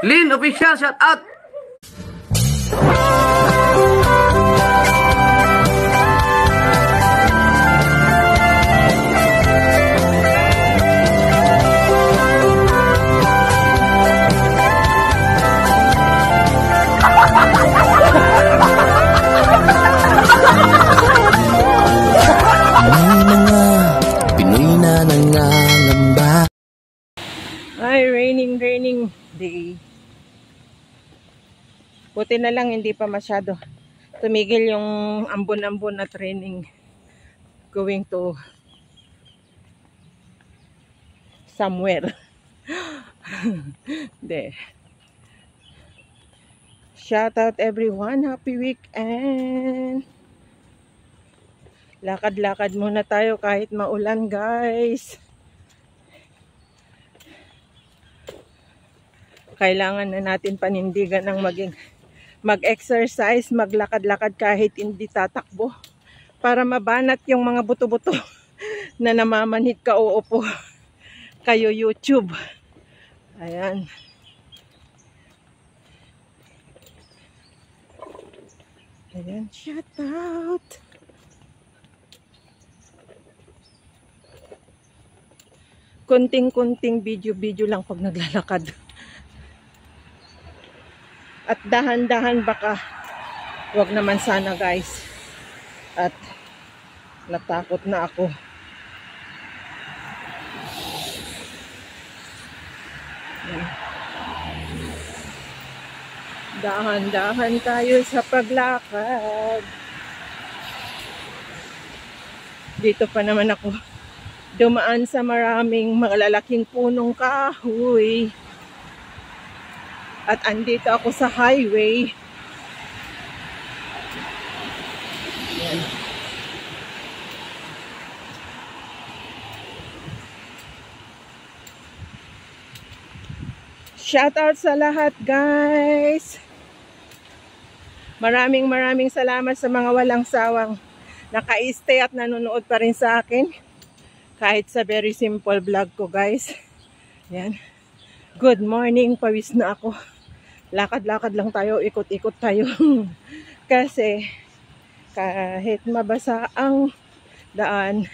Lynn Official, shout out! Ay, raining day. Buti na lang hindi pa masyado tumigil yung ambon-ambon at raining going to somewhere. There. Shout out everyone, happy weekend. Lakad-lakad muna tayo kahit maulan, guys. Kailangan na natin panindigan ng mag-exercise, maglakad-lakad kahit hindi tatakbo para mabanat yung mga buto-buto na namamanhid ka uupo kayo YouTube. Ayan. Ayan, shout out. Kunting-kunting video lang pag naglalakad. At dahan-dahan baka wag naman sana, guys. At natakot na ako. Dahan-dahan tayo sa paglakad. Dito pa naman ako dumaan sa maraming malalaking punong kahoy. At andito ako sa highway. Yan. Shout out sa lahat, guys. Maraming salamat sa mga walang sawang naka-stay at nanonood pa rin sa akin. Kahit sa very simple vlog ko, guys. Yan. Good morning, pawis na ako. Lakad-lakad lang tayo, ikot-ikot tayo. Kasi kahit mabasa ang daan,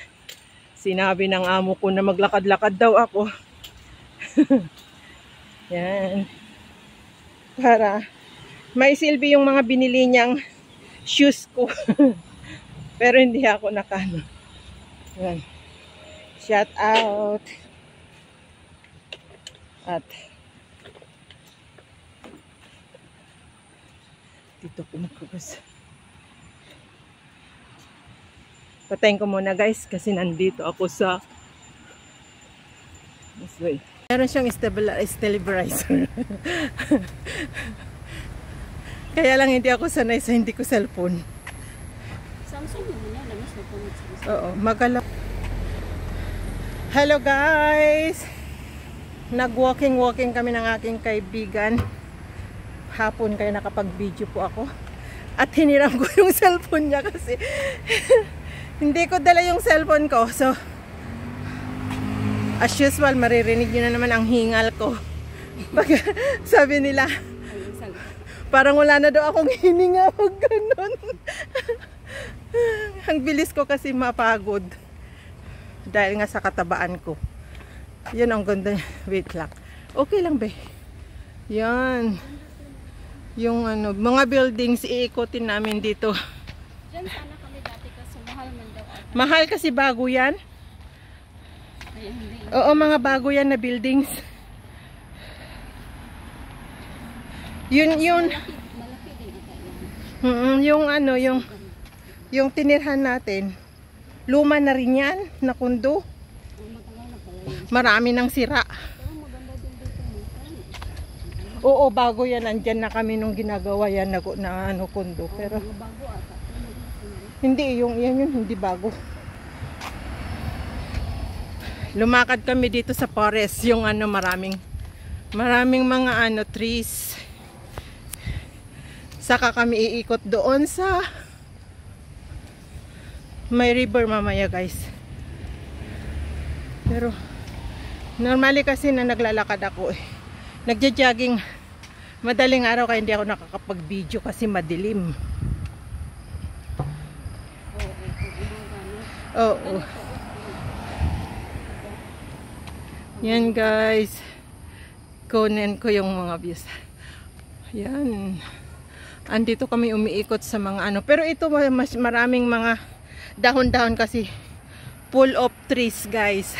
sinabi ng amo ko na maglakad-lakad daw ako. Yan. Para may silbi yung mga binili niyang shoes ko. Pero hindi ako nakano. Yan. Shout out. At dito ko magkugas. Patayin ko muna, guys, kasi nandito ako sa this way. Meron siyang stabilizer. Kaya lang hindi ako sanay sa hindi ko cellphone. Samsung yun yan, namis na po. Oo, magala. Hello, guys. Nag-walking kami ng aking kaibigan. Hapon kaya nakapag-video po ako. At hiniram ko yung cellphone niya kasi hindi ko dala yung cellphone ko. So, as usual, maririnig nyo na naman ang hingal ko. Sabi nila, parang wala na daw akong hininga. Huwag ganun. Ang bilis ko kasi mapagod. Dahil nga sa katabaan ko. Yan ang ganda. Wait lang. Okay lang, be. Yan. Yung ano, mga buildings iikotin namin dito. Diyan sana kami dati kasi mahal man daw. Mahal kasi bago yan. Oo, mga bago yan na buildings. Yun. Malaki din ata yan. Yung ano, yung tinirhan natin. Luma na rin yan, na kundo. Marami nang sira. Oo, bago yan. Andyan na kami nung ginagawa yan na ano, kundo. Pero hindi, yan hindi bago. Lumakad kami dito sa forest. Yung ano, maraming mga ano, trees. Saka kami iikot doon sa may river mamaya, guys. Pero normally kasi na naglalakad ako eh. Nagja-jogging Madaling araw kaya hindi ako nakakapag-video kasi madilim. Oo. Yan guys. Kunin ko yung mga views. Yan. Andito kami umiikot sa mga ano. Pero ito mas maraming mga dahon-dahon kasi full of trees guys.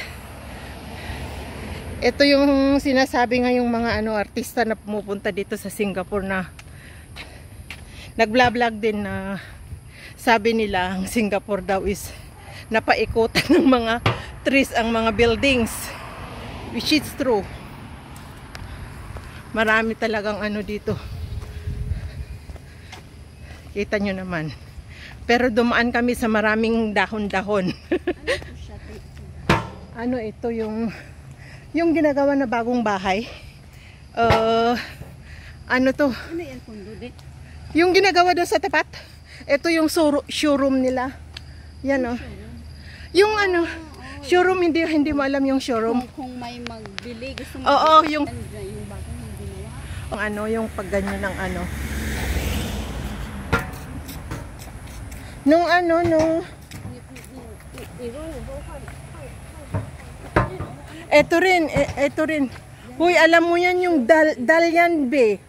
Ito yung sinasabi nga yung mga ano artista na pumupunta dito sa Singapore na nag-vlog din na sabi nila ang Singapore daw is napaikutan ng mga trees ang mga buildings, which is true. Marami talagang ano dito, kita nyo naman. Pero dumaan kami sa maraming dahon-dahon. Ano ito yung ginagawa na bagong bahay. Ano to? Ano yan pundo dit? Yung ginagawa doon sa tapat. Ito yung showroom nila. Yan oh. Yung ano, showroom, hindi mo alam yung showroom. Kung may magbili, gusto mo. Oo, yung bagong ginawa. ano, yung pagganyan ng ano. Nung Ito rin. Huy, alam mo yan yung dal yan, be.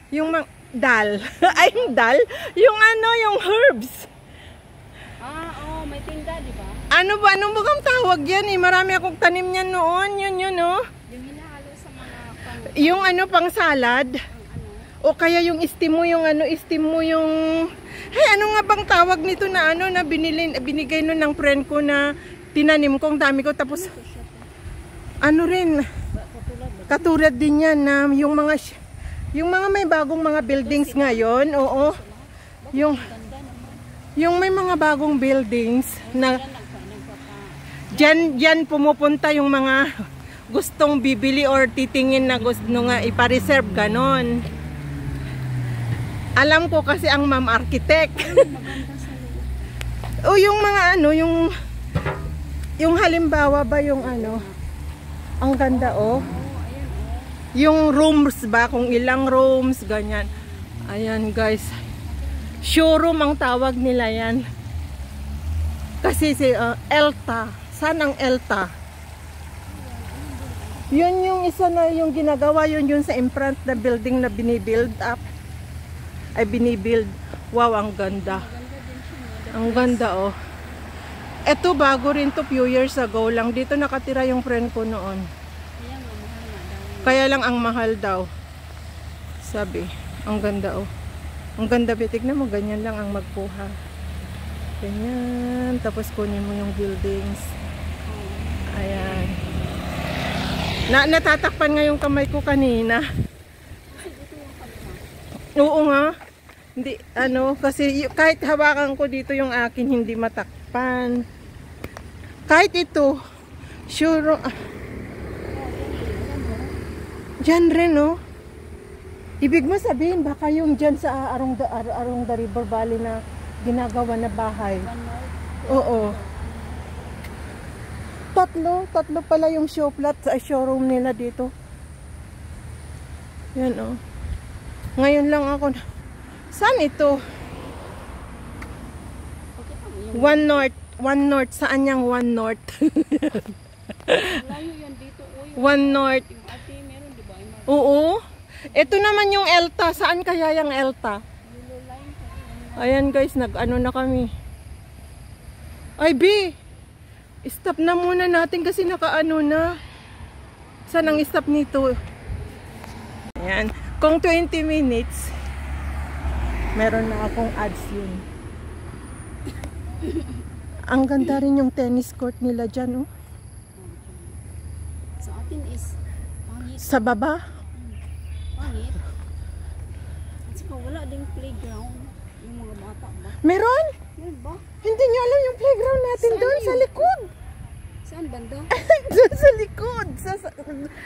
Yung dal. Ay, yung dal. Yung ano, yung herbs. Oo, may tinda, di ba? Ano ba? Anong bagang tawag yan eh? Marami akong tanim yan noon. Yun, oh. Yung hinahalo sa mga pang... Yung ano, pang salad. O kaya yung steam mo yung... Hey, ano nga bang tawag nito na ano, na binigay nun ng friend ko na tinanim ko, ang dami ko. Tapos, ano rin, katulad din yan na yung mga may bagong mga buildings ngayon, oo. Yung may mga bagong buildings na Diyan pumupunta yung mga gustong bibili or titingin na gusto nga ipa-reserve ganon. Alam ko kasi ang ma'am architect. O yung mga ano, yung halimbawa ba yung ano, ang ganda oh. Yung rooms ba, kung ilang rooms, ganyan. Ayan guys. Showroom ang tawag nila yan. Kasi si Elta. Saan ang Elta? Yun yung isa na yung ginagawa, yun sa in-front na building na binibuild up. Ay binibuild. Wow, ang ganda. Ang ganda oh. Eto bago rin to, few years ago lang. Dito nakatira yung friend ko noon. Kaya lang ang mahal daw. Sabi, ang ganda oh. Ang ganda, bitig na mo, ganyan lang ang magkuha. Ganyan. Tapos kunin mo yung buildings. Ayan. Natatakpan nga yung kamay ko kanina. Oo nga. Hindi, ano, kasi kahit hawakan ko dito yung akin, hindi matakpan. Kahit ito, sure, dyan rin, no? Ibig mo sabihin, baka yung dyan sa Arong the River Valley na ginagawa na bahay. Oo. Tatlo pala yung showroom nila dito. Yan oh. Ngayon lang ako. Saan ito? One North. Saan yung One North? One North. Oo. Ito naman yung Elta. Saan kaya yung Elta? Ayan guys, nag-ano na kami. Ay, B! Stop na muna natin kasi naka-ano na. Saan ang stop nito? Ayan. Kung 20 minutes, meron na akong ads yun. Ang ganda rin yung tennis court nila dyan, oh. Sa atin is pangit. Sa baba? Pangit. At saka wala ding playground. Yung mga bata ba? Meron? Meron ba? Hindi nyo alam yung playground natin doon sa likod. Saan banda? Doon sa likod. Sa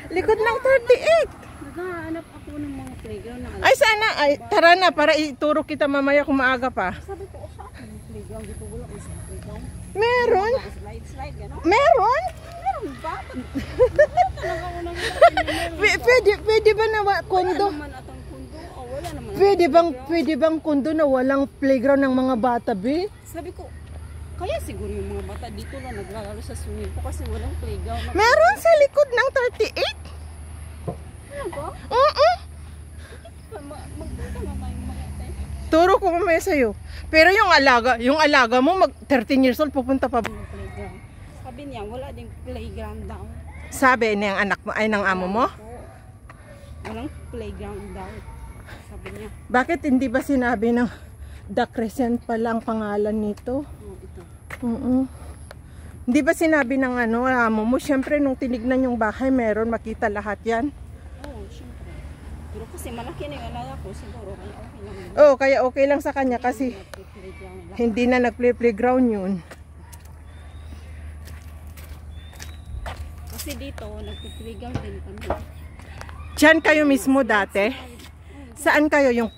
likod ng 38. Naghahanap ako ng mga playground na Ay sana, ay tara na para ituro kita mamaya kung maaga pa. sabi ko, sa akin yung playground dito wala ko sa playground. Meron? Slide, gano'n? Meron? Meron ba? Talaga ko nang Pwede ba na kondo? naman atang kundo. Pwede bang kundo na walang playground ng mga bata, be? Sabi ko, kaya siguro yung mga bata dito na naglalaro sa swimming pool kasi walang playground. Meron sa likod ng 38. Ano ba? Oo. Magpunta naman yung mga tayo. Turo ko mamaya sa'yo. Pero yung alaga mo, 13 years old, pupunta pa. Playground. Sabi niya, wala ding playground daw. Sabi ng anak mo, ay ng amo mo? Walang playground daw. Sabi niya. Bakit hindi ba sinabi ng The Crescent pala ang pangalan nito? Ito. Hindi ba sinabi ng amo mo? Siyempre, nung tinignan yung bahay, meron makita lahat yan. Oo, siyempre. Pero kasi malaki na yung alaga ko, siguro kaya okay lang. Oo, kaya okay lang sa kanya kasi hindi na nag-playground yun. Kasi dito, nag-playground din kami. Diyan kayo mismo dati? Saan kayo yung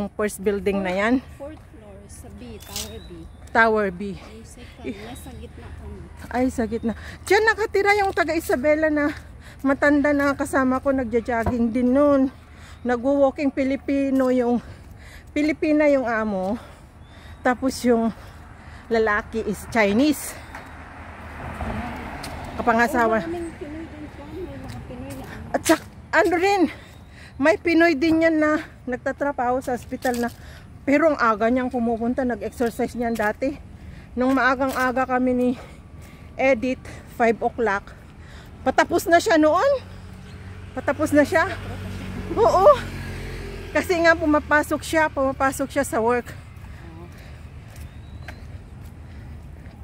first building na yan? 4th floor sa B, Tower B. Tower B. Yung second, nasa gitna kami. Ay, sa gitna. Diyan nakatira yung taga Isabela na matanda na kasama ko, nagja-jogging din noon. Nagwo-walking Pilipina yung amo. Tapos yung lalaki is Chinese. Kapangasawa. Maraming Pinoy din po. May mga Pinoy na At saka, ano rin, may Pinoy din yan na nagtatrabaho sa hospital na, pero ang aga niyang pumupunta, nag-exercise niyan dati. Nung maagang-aga kami ni Edith, 5 o'clock, patapos na siya noon. Patapos na siya. Oo. Kasi nga pumapasok siya sa work.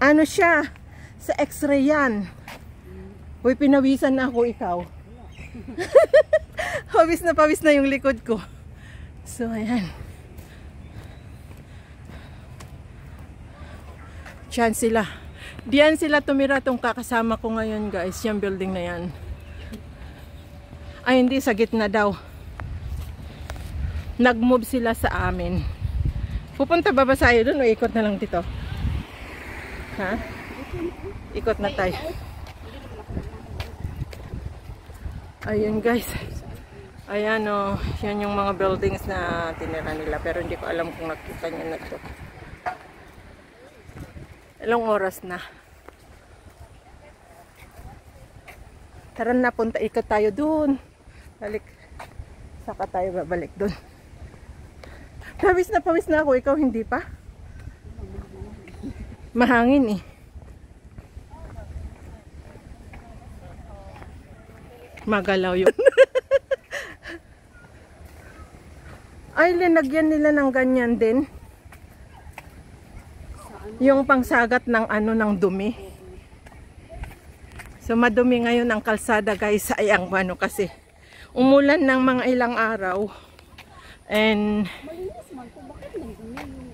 Ano siya? Sa x-ray yan. Uy, pinawisan na ako, ikaw. Pawis na yung likod ko. So, ayan. Diyan sila tumira tong kakasama ko ngayon, guys. Yung building na yan. Ay, hindi. Sa gitna daw. Nag-move sila sa amin. Pupunta ba tayo dun o ikot na lang dito? Ha? Ikot na tayo. Ayun, guys. Ayan o. Yan yung mga buildings na tinira nila. Pero hindi ko alam kung nakita niyo na to. Ilang oras na. Tara na, ikot tayo dun. Balik. Saka tayo babalik dun. Pawis na ako. Ikaw hindi pa? Mahangin eh. Magalaw yun. Ay, linagyan nila ng ganyan din. Yung pangsagat ng ng dumi. So madumi ngayon ang kalsada, guys. Ay ang kasi umulan ng mga ilang araw. And malinis man po. Bakit nagdumi yung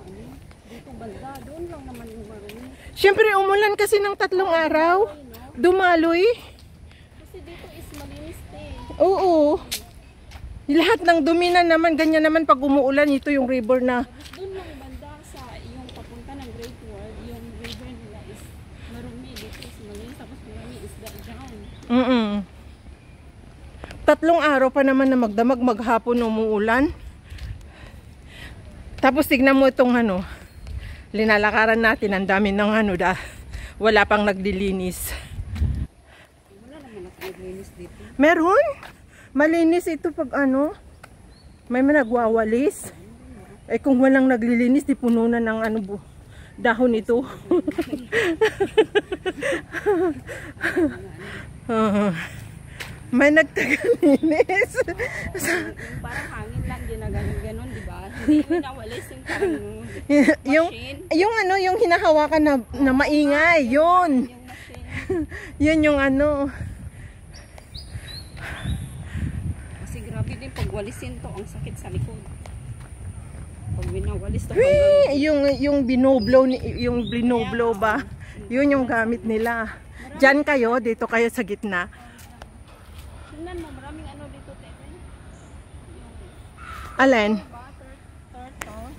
dito banda? Doon lang naman yung marumi. syempre umulan kasi ng 3 araw. Dumaloy. Kasi dito is malinis eh. Oo. Lahat ng dumi na naman, ganyan naman pag umuulan. Ito yung river na. Doon lang banda sa yung papunta ng Great Wall, yung river nila is marumi. Dito is malinis. Tapos marami isda dyan. 3 araw pa naman na magdamag, maghapon umuulan. Tapos tignan mo itong linalakaran natin, ang dami ng wala pang naglilinis. Wala naman naglinis dito. Meron? Malinis ito pag may nagwawalis. Eh kung walang naglilinis, di puno na ng dahon ito. May nagtagalinis. Parang hangin lang din na ganun, di ba? Hindi nawalis yung parang machine. yung hinahawakan na maingay, yun. Yung machine. Yun yung Kasi grabe din pag walisin to, ang sakit sa likod. Pag winawalis to yung binoblow ba? Yun yung gamit nila. Diyan kayo, dito kayo sa gitna. tingnan mo, maraming dito, Tete. Alin? Turtle.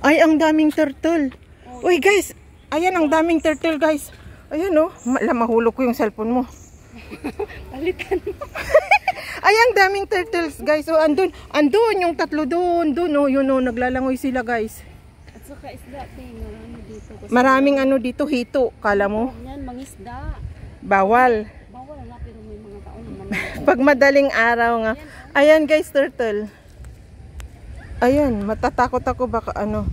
Ay, ang daming turtle. Uy, guys. Ayan, ang daming turtle, guys. Ayan, mahulog ko yung cellphone mo. Palitan mo. Ay, ang daming turtles, guys. So, andun yung tatlo doon. Doon, oh, yun, oh, naglalangoy sila, guys. At saka isda, marami dito. Kasi Maraming ano dito, hito. Kala mo? yan, mangisda. Bawal. Bawal nga, pero may mga tao naman. Pag madaling araw nga. Ayan, guys, turtle. Ayan, matatakot ako baka ano.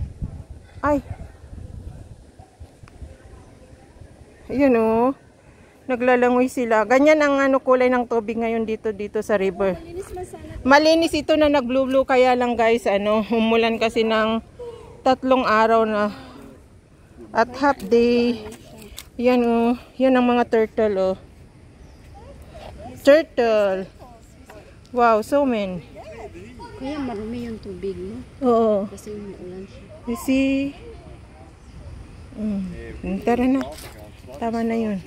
Ay. Ayan, oh. Naglalangoy sila. Ganyan ang ano kulay ng tubig ngayon dito sa river. Malinis man sana. Malinis ito na nag-blue-blue kaya lang guys, ano, umulan kasi ng 3 araw na at half day. Yan oh, yan ang mga turtle oh. Turtle. Wow, so many. Kaya marumi yung tubig, no? Oo. Kasi umulan siya. You see? Tara na. Tama na yun.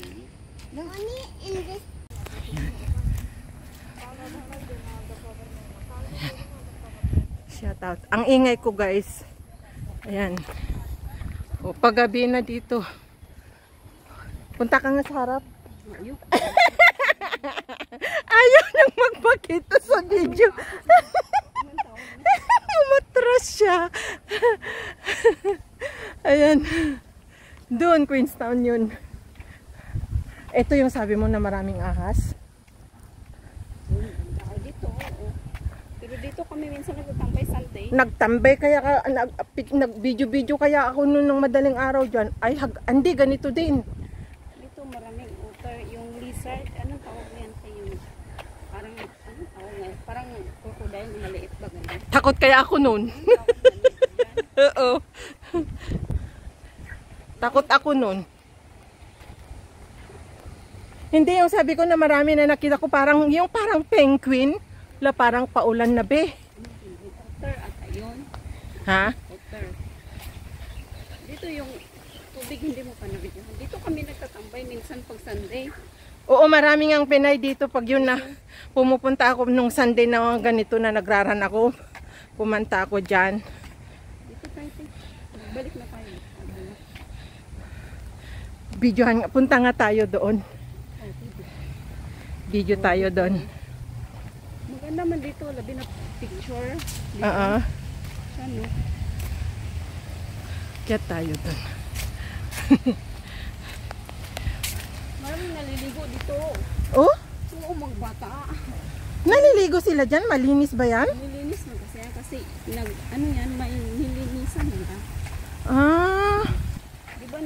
Shout out. Ang ingay ko guys. Ayan. O, paggabi na dito. Punta ka nga sa harap. Ayaw nang magpakita sa video. Umatras siya. Ayan. Doon, Queenstown yun. Ito yung sabi mo na maraming ahas. Dito, oo. Pero dito kami minsan nagtatambay Sunday. Nagtambay kaya ka, nag-video-video kaya ako noon ng madaling araw dyan. Ay, hindi, ganito din. Dito maraming otter, yung lizard, anong tawag yan sa yung parang, anong tawag yan? Parang crocodile na maliit ba ganyan? Takot kaya ako noon. Oo. Takot ako noon. Hindi, yung sabi ko na marami na nakita ko parang, yung parang penguin, la parang paulan na be. Otter ata yun. Ha? Otter. Dito yung tubig hindi mo pa nabigyan. Dito kami nagtatambay minsan pag Sunday. Oo, maraming ang Pinay dito pag yun na pumupunta ako nung Sunday na ganito na nagraran ako. Pumanta ako dyan. Dito tayo. Balik na tayo. Videohan, punta nga tayo doon. Video tayo doon. Maganda man dito, labi na picture. Oo. Ano? Kaya tayo doon. Maraming naliligo dito. Oh? Oo, magbata. Naliligo sila dyan? Malinis ba yan? Nililinis na kasi ano yan, may nilinisan nila. Ah. Di ba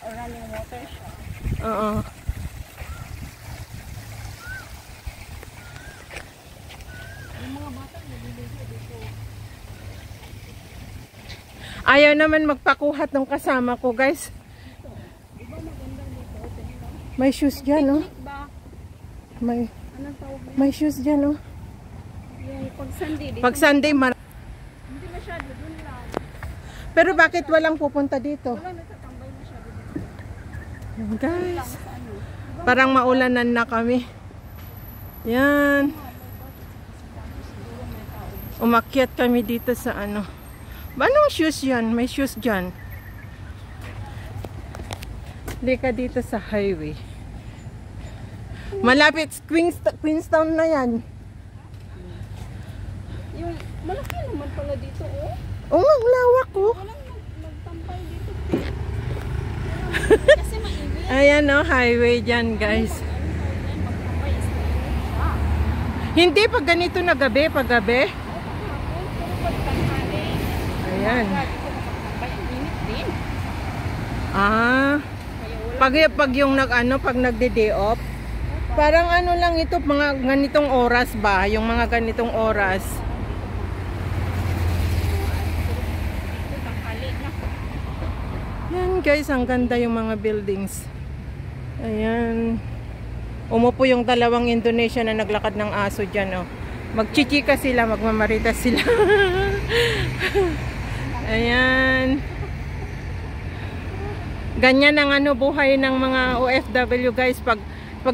running water siya? Oo. Yung mga bata naliligo dito. Ayaw naman magpakuhat ng kasama ko, guys. Di ba maganda dito? May shoes dyan, oh. Picnic ba? Anong tawag nila? May shoes dyan, oh. Yung pag Sunday dito. Pag Sunday, Hindi masyado, dun lang. pero bakit walang pupunta dito? Wala natatambay masyado dito. Guys, Sa ano? parang maulanan na kami. Yan. Umakyat kami dito sa ano. Anong shoes yan? May shoes dyan. Lika dito sa highway. Malapit, Queenstown na yan. Yung malaki naman pala dito, oh. Oo nga, ang lawak ko. Walang nagtampay dito. Kasi mainit. Ayan o, highway dyan guys. Magtampay is Hindi pag ganito na gabi, pag gabi. pero pag tanghali. Ayan. Dito magtampay, ang init din. Ah, Kaya wala. pag yung pag nagde-day off, parang ano lang ito, mga ganitong oras ba? Yung mga ganitong oras. Dito tanghali na. Yan guys, ang ganda yung mga buildings. Ayan. Umupo yung dalawang Indonesia na naglakad ng aso dyan, oh. Magchichika sila, magmamaritas sila. Ayan. Ganyan ang buhay ng mga OFW guys. Pag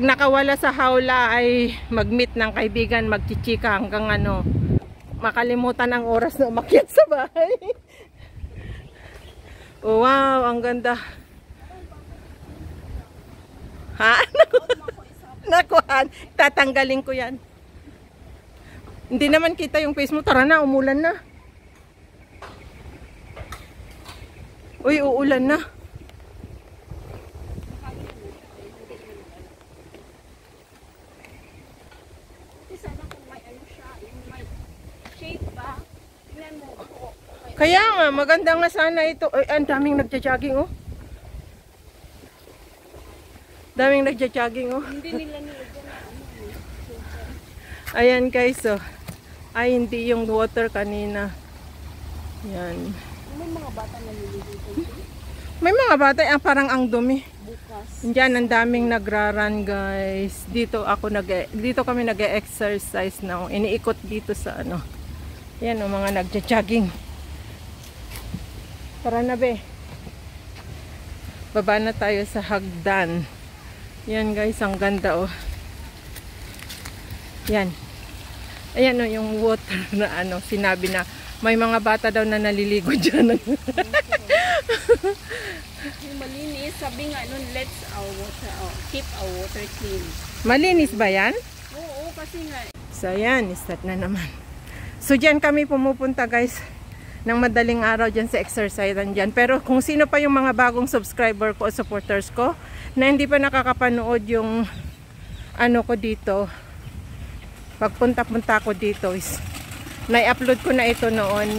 nakawala sa hawla ay mag-meet ng kaibigan, magchichika hanggang makalimutan ang oras na umakyat sa bahay. Oh, wow, ang ganda. Ha? Nakuhan. Tatanggalin ko yan. Hindi naman kita yung face mo. Tara na, umulan na. Uy, uulan na. Sana kung may ano siya, yung may shape ba? Tingnan mo. Kaya nga, maganda nga sana ito. Ay, ang daming nagja-jogging, oh. Daming nagja-jogging, oh. Hindi nila nilagyan na ano eh. Ayan guys, oh. Ay, hindi yung water kanina. Yan. May mga bata na nililigo. May mga bata, parang ang dumi. Bukas. Diyan, ang daming nagraran guys. Dito kami nag-exercise na. Iniikot dito sa ano. Yan, oh, mga nagja-jogging. Tara na, be. Baba na tayo sa hagdan. Yan guys, ang ganda, oh. Yan. Ayan, oh, yung water na ano, sinabi na may mga bata daw na naliligo dyan. Yung malinis, sabi nga nun, let's keep our water clean. Malinis ba yan? Oo, kasi nga. So ayan, start na naman. So dyan kami pumupunta guys ng madaling araw dyan sa exercise dyan. Pero kung sino pa yung mga bagong subscriber ko o supporters ko na hindi pa nakakapanood yung ano ko dito, pagpunta-punta ko dito is na-upload ko na ito noon.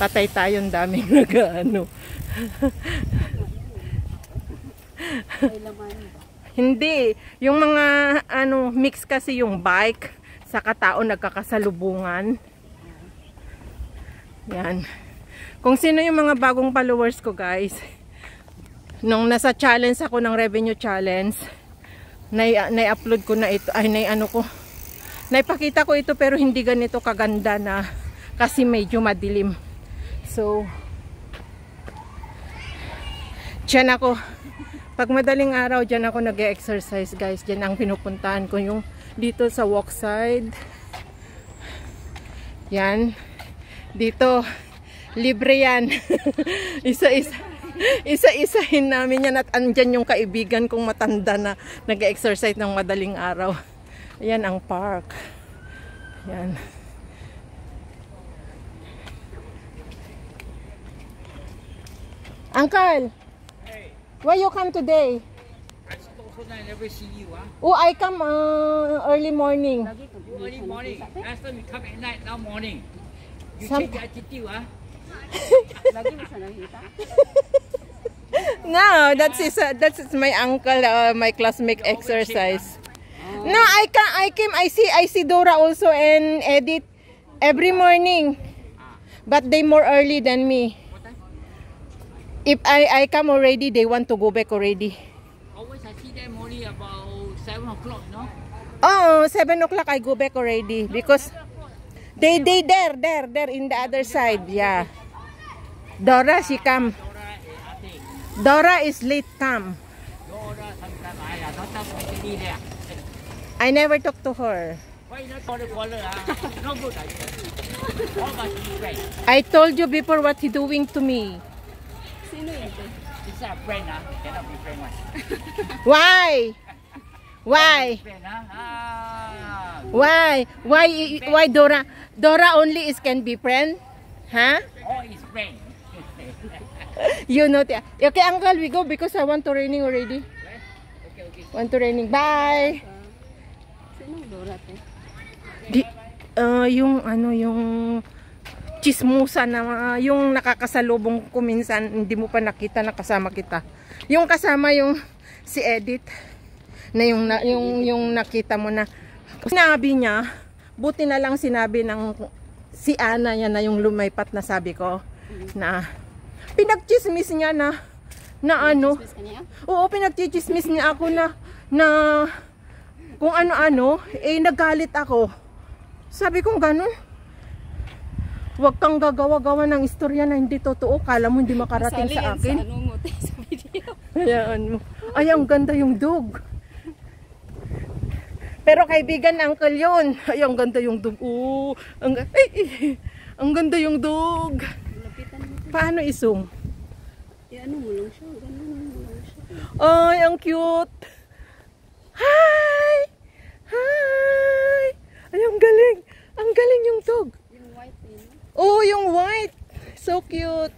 Patay tayong daming nag-ano. Hindi, yung mga ano mix kasi yung bike sa katao nagkakasalubungan. Yan. Kung sino yung mga bagong followers ko guys, nung nasa challenge ako ng revenue challenge, na-upload ko na ito, ay naipakita ko ito pero hindi ganito kaganda na kasi medyo madilim. So, dyan ako, pag madaling araw, dyan ako nag-exercise guys. Dyan ang pinupuntahan ko yung dito sa walk side. Yan. Dito, libre yan. Isa-isahin namin yan at andyan yung kaibigan kong matanda na nag-exercise ng madaling araw. Ayan ang park. Yan. Uncle, Hey, why you come today? I thought I never see you, huh? Oh, I come early morning. You early morning. Last time you come at night, now morning. You Some- change your attitude, huh? Lagi mo siya nakita. No, that's my uncle, my classmate exercise. No, I came. I see Dora also and Edith every morning, but they more early than me. What time? If I come already, they want to go back already. Always I see them only about 7 o'clock, no? Oh, 7 o'clock I go back already because they there in the other side. Yeah, Dora she come. Dora is late come. Dora sometime I not time already there. I never talk to her. Why not follow, no good, I tell. All must be friend. I told you before what he doing to me. Sino yun? It's a friend, huh? Cannot be friend, one. Why? Why? Friend, huh? Why Dora only is can be friend? Huh? All is friend. You know that. Okay, uncle, we go because I want to raining already. Okay. Want to raining. Bye. Sinong Dora te? Yung ano yung chismusa na yung nakakasalubong ko minsan hindi mo pa nakita na kasama kita. Yung kasama yung si Edith na yung nakita mo na sinabi niya, buti na lang sinabi ng si Ana yan na yung lumaypat na sabi ko na pinagchismis niya na ano. Chismis ka niya? Oo, pinagchichismis niya ako na kung ano-ano, eh nagalit ako. Sabi kong ganun. Huwag kang gagawa-gawa ng istorya na hindi totoo. Kala mo hindi makarating sa akin. Sa ano mo te, sa video. Ayan mo. Ay, ang ganda yung dog. Pero kaibigan ng uncle yun. Ay, ang ganda yung dog. Oo, ang ganda yung dog. Lapitan mo. Paano isum? Ano mo lang siya. Ganun mo lang siya. Ay, ang cute. Hi! Hi! galing yung dog. Yung white din. Oh, yung white. So cute.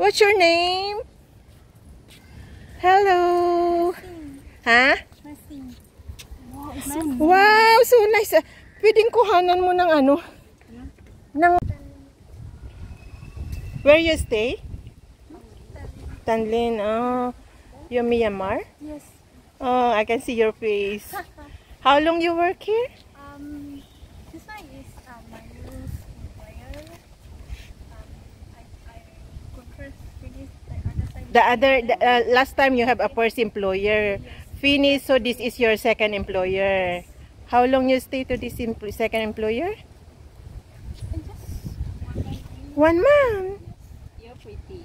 What's your name? Hello. Ha? Wow, so nice. Pwedeng kuhanan mo ng ano? Ng... Where you stay? Tanlin. Oh, you're Myanmar? Yes. Oh, I can see your face. How long you work here? This one is my new employer. I could first finish the other side. Last time you have a first employer. Finish, so this is your second employer. How long you stay to this second employer? Just 1 month. you're pretty.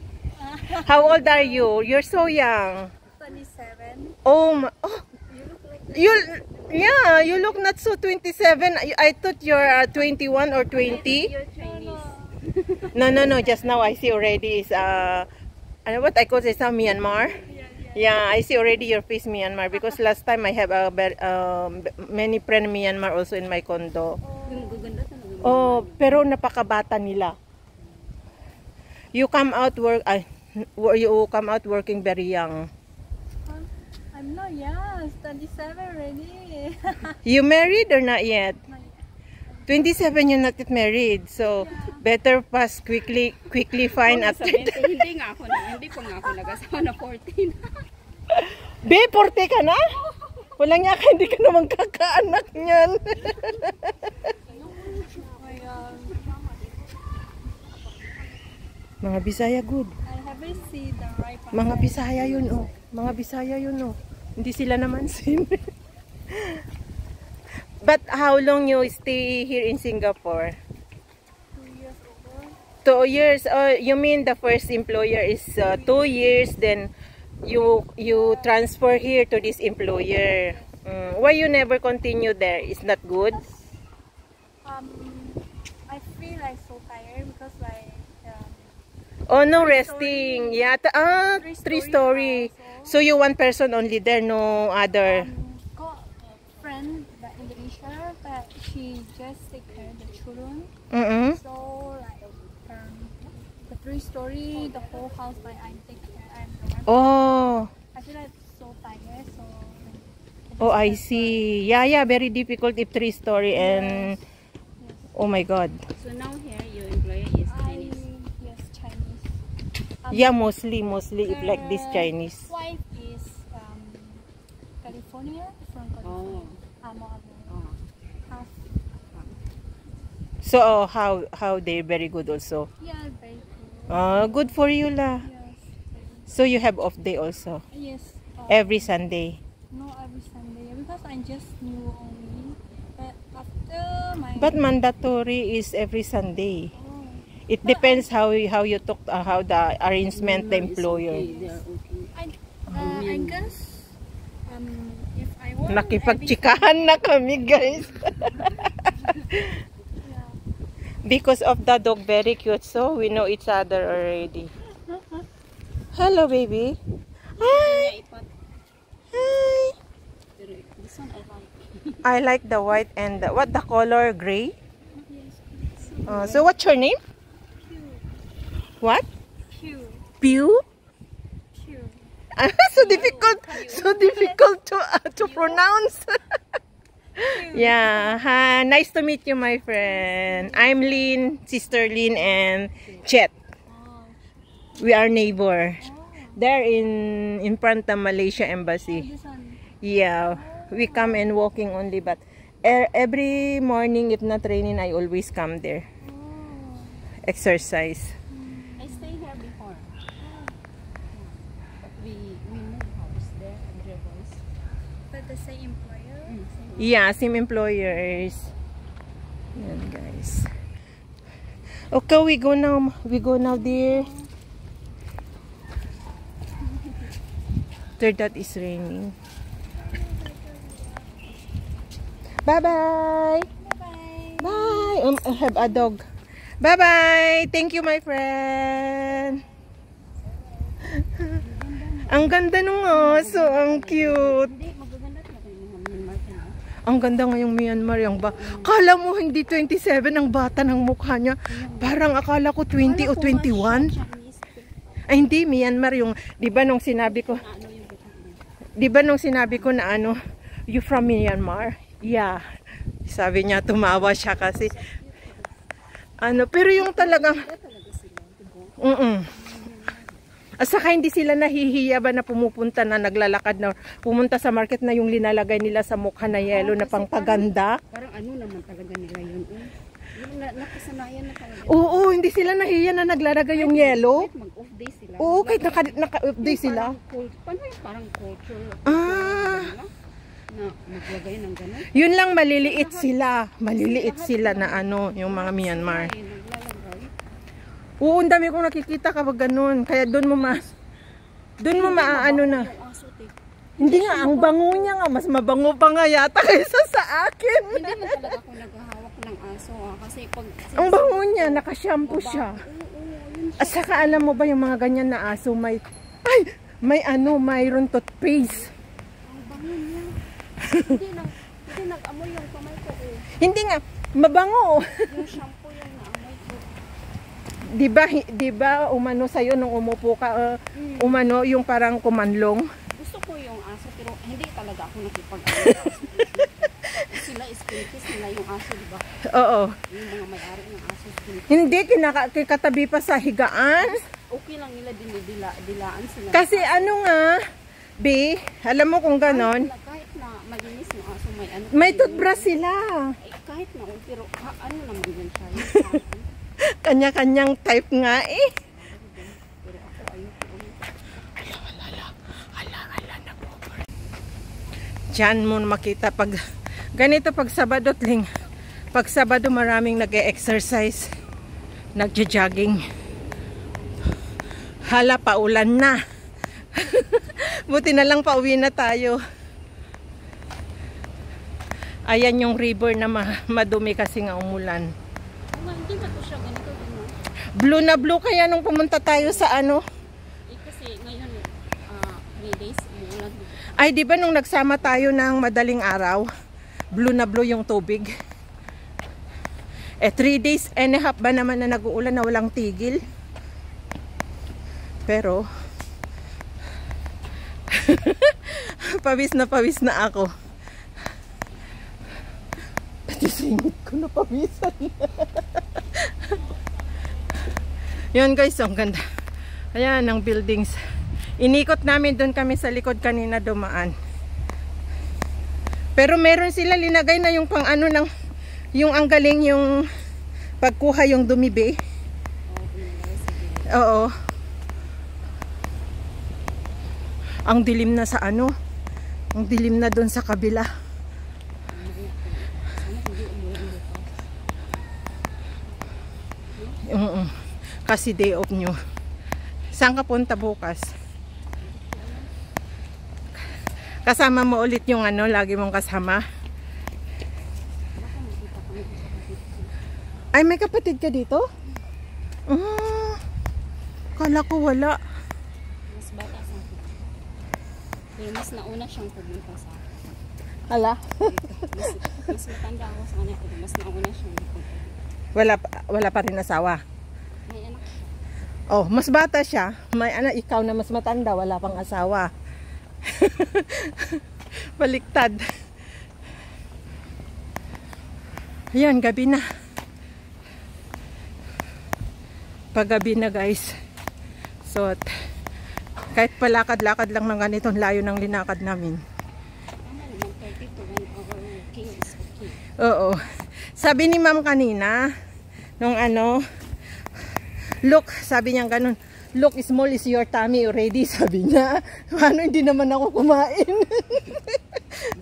How old are you? You're so young. 27. Oh, oh, You look like you look not so 27. I thought you're 21 or 20. you're Chinese. No. Just now I see already is what I call it, Myanmar. Yeah, I see already your face Myanmar because last time I have many friend Myanmar also in my condo. Yung gaganda talaga. Oh, pero napakabata nila. You come out working very young. I'm not young. 27 already. You married or not yet? Not yet. 27 you're not yet married. So better pass quickly find after that. Hindi ko nga ako nag-asawa na 14. Be, 40 ka na? Walang niya ka, hindi ka naman kakaanak niyan. Mga Bisaya good. I haven't seen the right part. Mga Bisaya yun oh. Mga Bisaya yun oh. Hindi sila naman sin. But how long you stay here in Singapore? 2 years over. 2 years. Oh, you mean the first employer is 2 years, then you transfer here to this employer. Why you never continue there? Is not good? I feel like so tired because like Oh no, resting. Yeah, three story. So you one person only there, no other. got a friend that Indonesia, but she just take care of the children. So like the 3-story, the whole house like I take care. I'm the one. Oh. I feel like so tired. So. Oh, I see. Yeah, very difficult if 3 story and oh my God. So now here your employer is Chinese. Yes, Chinese. Yeah, mostly if like this Chinese. Wife is California from California. Half. So how they very good also. Yeah, very cool. Good for you lah. Yes. So you have off day also Yes. every Sunday. No, every Sunday because I just knew only. But after my. But mandatory is every Sunday. Oh. It depends how you talk how the arrangement the employer. I guess if I want. Nakipagchikahan na kami guys. Yeah. Because of the dog very cute, so we know each other already. Hello baby. Hi. Hi. This one I like. I like the white and what the color gray. So what's your name? What? Pew. Pew? Pew. so difficult to pronounce. Yeah, hi. Nice to meet you, my friend. I'm Lynn, Sister Lynn, and Chet. We are neighbor. They're in front of Malaysia Embassy. This one. Yeah, we come and walking only, but every morning, if not raining, I always come there. Exercise. I stay here before. But we moved house there at their voice. But the same employer? Yeah, same employers. Yan, guys. Okay, we go now. We go now, dear. After that is raining. Bye-bye. Bye-bye. Bye. I have a dog. Bye-bye. Thank you, my friend. Ang ganda nung aso. Ang cute. Hindi, magaganda talaga yung Myanmar ka na. Ang ganda ngayong Myanmar yung ba. Kala mo hindi 27 ang bata ng mukha niya. Parang akala ko 20 o 21. Ay hindi, Myanmar yung, 'di ba nung sinabi ko na ano, you from Myanmar? Yeah. Sabi niya, tumawa siya kasi ano, pero yung talagang At saka hindi sila nahihiya ba na pumupunta na naglalakad na pumunta sa market na yung linalagay nila sa mukha na yelo na pangpaganda. Parang ano naman talaga nila yun. Yung nakasanayan na talaga. Oo, hindi sila nahihiya na naglalagay yung yelo. Mag-off day sila. Oo, kahit naka-off day sila. Paano yung parang culture? Na maglagay ng gano'n? Yun lang, maliliit sila. Maliliit sila na ano, yung mga Myanmar. Oo, ang dami kong nakikita kapag ganun. Kaya doon mo maaano na. Hindi nga, ang bango niya nga. Mas mabango pa nga yata kaysa sa akin. Hindi man talaga ako naghahawak ng aso. Kasi pag... Ang bango niya, nakashampoo siya. At saka alam mo ba yung mga ganyan na aso may... Ay! Mayroon toothpaste. Ang bango niya. Hindi nag-amoy yung kamay ko. Hindi nga, mabango. Yung shampoo yung naamoy ko. Diba umano sa'yo nung umupo ka, umano yung parang kumanlong? Gusto ko yung aso pero hindi talaga ako nakipag-aso. Sila skinkiss nila yung aso, diba? Oo. Yung mga may-ari ng aso skinkiss. Hindi, katabi pa sa higaan. Okay lang nila dilaan sila. Kasi ano nga, B, alam mo kung ganon, Kahit na malinis ng aso, may ano. may toothbrush sila. Kahit na, pero ano naman yan siya. Kanya-kanyang type nga eh. Pero ako ayoko. Hala na po. Diyan mo makita pag ganito pag Sabado tling. Pag Sabado maraming nag-e-exercise, nagja-jogging. Hala, paulan na. Buti na lang pauwi na tayo. Ayan yung river na madumi kasi nga umulan. Hindi ba ito siya ganito? Blue na blue kaya nung pumunta tayo sa ano. Kasi ngayon, 3 days, umuulan. Ay, di ba nung nagsama tayo ng madaling araw, blue na blue yung tubig. 3 days and a half ba naman na nag-uulan na walang tigil. Pero, pawis na ako. Pati singit ko na pawisan. Yun guys, ang ganda. Ayan ang buildings. Inikot namin doon kami sa likod kanina dumaan. Pero meron sila linagay na yung pang ano ng yung ang galing yung pagkuha yung dumibe. Oo. Ang dilim na sa ano? Ang dilim na doon sa kabila. Kasi day off nyo. Saan ka punta bukas? Kasama mo ulit yung ano, lagi mong kasama? Ay, may kapatid ka dito? Kala ko wala. Mas bata sa akin. Pero mas nauna siyang pumunta sa akin. Hala? Mas matanda ako sa kanya, pero mas nauna siyang pumunta. Wala pa rin asawa? May anak siya. Oh, mas bata siya. May anak, ikaw na mas matanda, wala pang asawa. Baliktad. Ayan, gabi na. Paggabi na guys. So, kahit palakad-lakad lang ng ganitong layo ng linakad namin. Ano, 30 to 1 hour walking is okay. Oo. Sabi ni ma'am kanina, nung ano, look, sabi niya ganun, look, small is your tummy already, sabi niya. Ano, hindi naman ako kumain.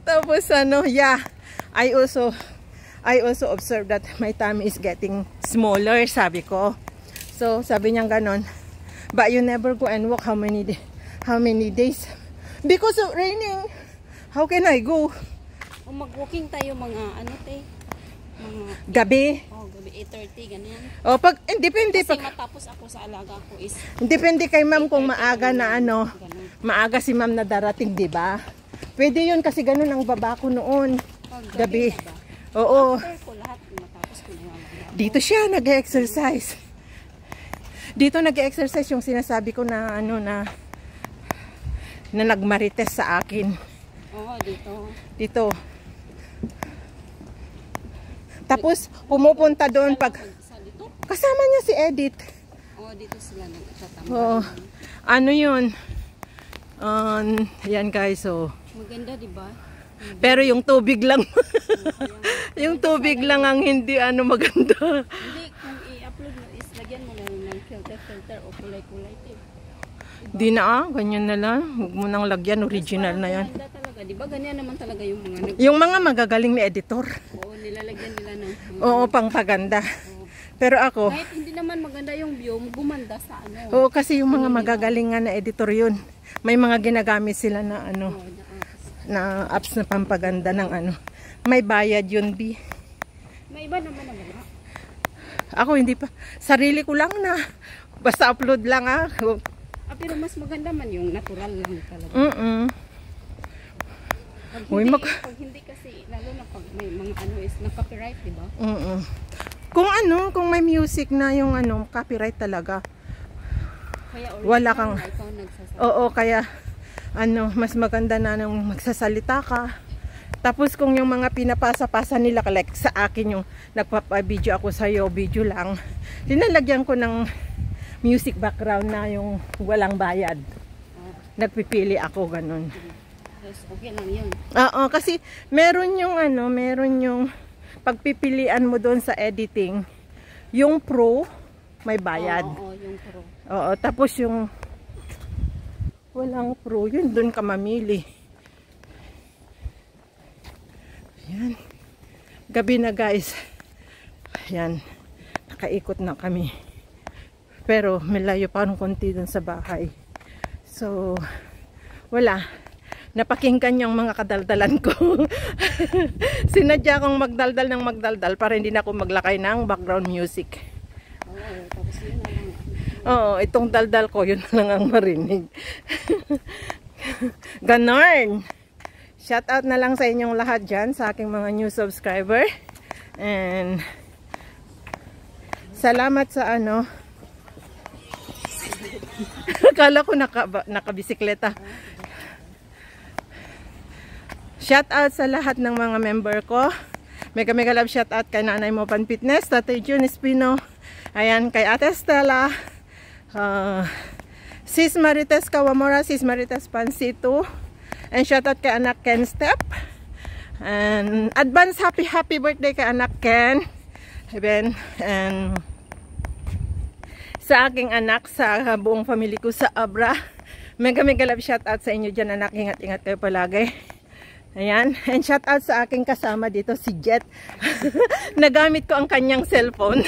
Tapos ano, yeah, I also observed that my tummy is getting smaller, sabi ko. So, sabi niya ganun, but you never go and walk how many days? Because of raining, how can I go? O mag-walking tayo mga ano te? Mga Gabi. gabi 8:30 ganyan. O, depende Kasi pag... matapos ako sa alaga ko is Depende kay ma'am kung maaga na ano, ganun. maaga si ma'am na darating, di ba? Pwede yun kasi ganun ang baba ko noon. Gabi. Oo. After ko lahat, matapos ko na yung Dito siya nag-exercise. Dito nag-exercise yung sinasabi ko na ano na nagmarites sa akin. Oo, dito. Dito. Tapos pumupunta doon pag Sa dito? kasama niya si Edith. Oo, dito sila nagtatambay. Oo. Ano yun? Yan guys, so. Maganda, di ba? Pero yung tubig lang. Yung tubig lang ang hindi ano maganda. Hindi, kung i-upload mo is lagyan mo na ng filter o kulay-kulay. Di na ganyan na lang. Huwag mo nang lagyan, original na yan. Maganda talaga, di ba? Ganyan naman talaga yung mga Yung mga magagaling na editor. Oo, nilalagyan nila ng Oo, pangpaganda. Pero ako, kahit hindi naman maganda yung view, gumanda sa ano. oo, kasi yung mga magagaling nga na editor yun. May mga ginagamit sila na ano, na apps na pampaganda ng ano. May bayad yun, B. May iba naman na wala. Ako hindi pa. Sarili ko lang na. Basta upload lang ah. Pero mas maganda man yung natural lang talaga. Pag hindi kasi, lalo na pag may mga ano is na-copyright, di ba? Kung may music na yung ano, copyright talaga. Kaya Wala kang, ikaw nagsasabi. oo, kaya ano, mas maganda na nung magsasalita ka. Tapos kung yung mga pinapasa-pasa nila, like sa akin yung nagpapa-video ako sa'yo, video lang, linalagyan ko ng music background na yung walang bayad. Nagpipili ako, ganun. Yes, okay lang yun. Oo, kasi meron yung ano, meron yung pagpipilian mo doon sa editing, yung pro, may bayad. Oo, yung pro. Oo, tapos yung walang pro, yun doon ka mamili. Ayan. Gabi na guys. Ayan. Nakaikot na kami. Pero malayo pa ng konti doon sa bahay. So, wala. Napakinggan yung mga kadaldalan ko. Sinadya kong magdaldal ng magdaldal para hindi na ako maglakay ng background music. Oo, tapos yun na lang. Oo, itong daldal ko, yun lang ang marinig. Ganon. Shout out na lang sa inyong lahat dyan, sa aking mga new subscriber. And salamat sa ano. Akala ko nakabisikleta. Shout out sa lahat ng mga member ko. Mega love shout out kay Nanay Mopan Fitness, Tatay June Espino. Ayan, kay Ate Stella. Sis Marites Kawamora, Sis Marites Pansito. And shout out kay Anak Ken Step. And advance happy birthday kay Anak Ken. And sa aking anak, sa buong family ko sa Abra. Mega love shout out sa inyo dyan, anak. Ingat kayo palagi. Ayan. And shout out sa aking kasama dito, si Jet. Nagamit ko ang kanyang cellphone.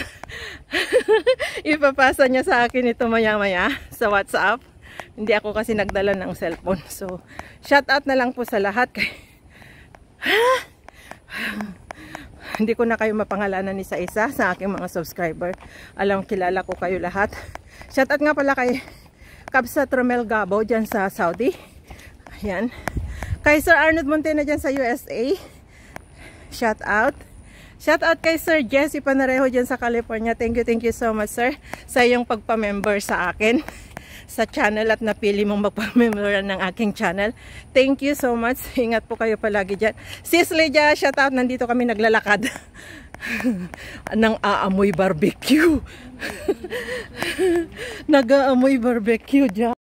Ipapasa niya sa akin ito maya-maya sa WhatsApp. Hindi ako kasi nagdala ng cellphone. So, shout out na lang po sa lahat. Hindi ko na kayo mapangalanan isa-isa sa aking mga subscriber. Alam, kilala ko kayo lahat. Shout out nga pala kay Kabsat Romel Gabo dyan sa Saudi. Ayan. Kay Sir Arnold Montena dyan sa USA. Shout out. Shout out kay Sir Jesse Panareho dyan sa California. Thank you so much, sir, sa iyong pagpa-member sa akin sa channel at napili mong magpa-member ng aking channel. Thank you so much. Ingat po kayo palagi dyan. Sis Lydia, shout out. Nandito kami naglalakad ng aamoy barbecue. Nag-aamoy barbecue dyan.